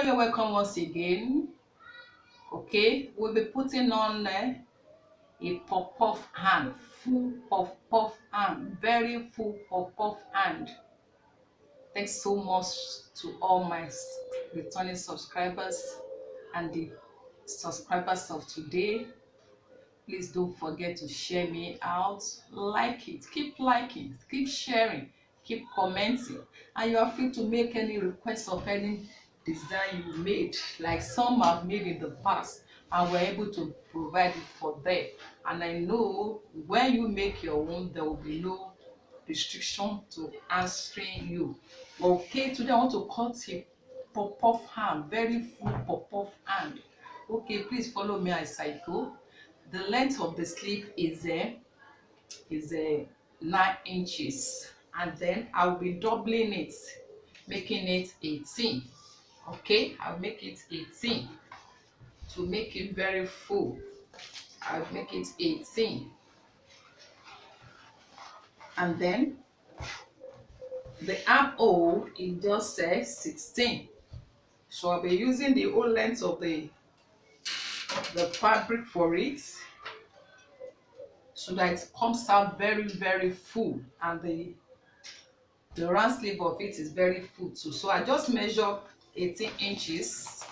Hello, you're welcome once again. Okay, we'll be putting on a pop-off hand, full pop-off hand, very full pop-off hand. Thanks so much to all my returning subscribers and the subscribers of today. Please don't forget to share me out, like it, keep liking, keep sharing, keep commenting, and you are free to make any requests of any design you made, like some I've made in the past and were able to provide it for them. And I know when you make your own, there will be no restriction to answering you. Okay, today I want to cut a pop-off hand, very full pop-off hand. Okay, please follow me as I go. The length of the sleeve is 9 inches, and then I'll be doubling it, making it 18. Okay, I'll make it 18 to make it very full. I'll make it 18, and then the armhole, it just says 16. So I'll be using the whole length of the fabric for it, so that it comes out very full, and the round sleeve of it is very full too. So I just measure 18 inches.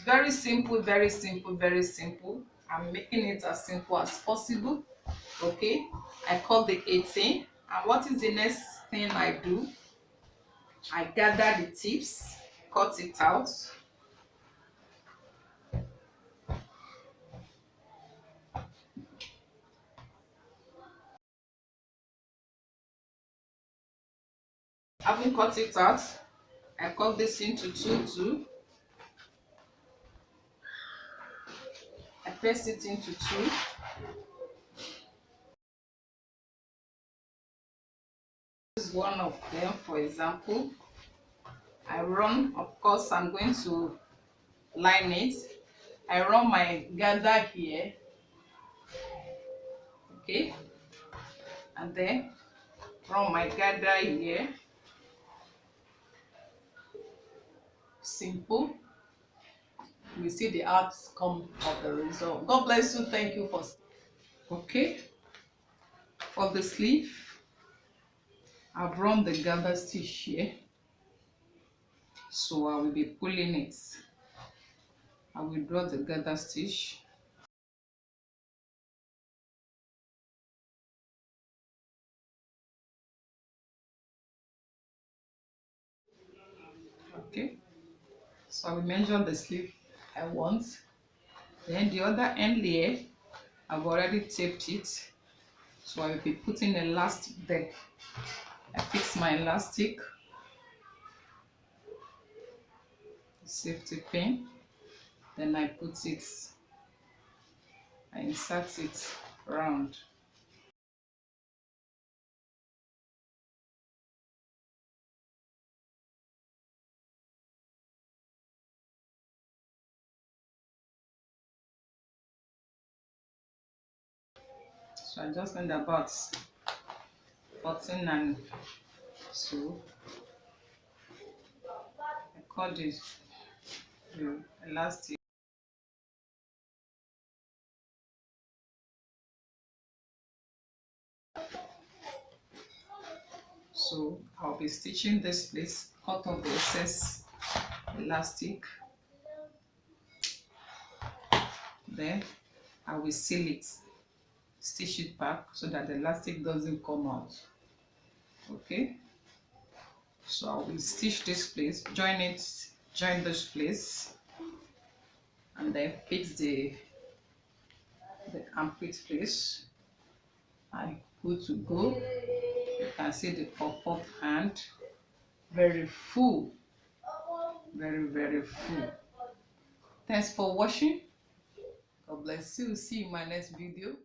Very simple, very simple, very simple. I'm making it as simple as possible. Okay, I cut the 18, and what is the next thing I do? I gather the tips, cut it out. Having cut it out, I cut this into two too. I press it into two. This is one of them, for example. I run, of course, I'm going to line it. I run my gather here, okay, and then run my gather here. Simple. We see the outcome of the result. God bless you. Thank you for. Okay, for the sleeve, I've run the gather stitch here, so I will be pulling it. I will draw the gather stitch. Okay, so I will measure the sleeve I want. Then the other end here, I've already taped it, so I will be putting elastic there. I fix my elastic, safety pin, then I put it, I insert it round. So I just need about 14 and so I cut the elastic. So I'll be stitching this place, cut off the excess elastic. Then I will seal it, stitch it back so that the elastic doesn't come out. Okay, so I will stitch this place, join this place, and then fix the armpit place. I good to go. You can see the pop-off hand, very full, very full. Thanks for watching. God bless you. See you in my next video.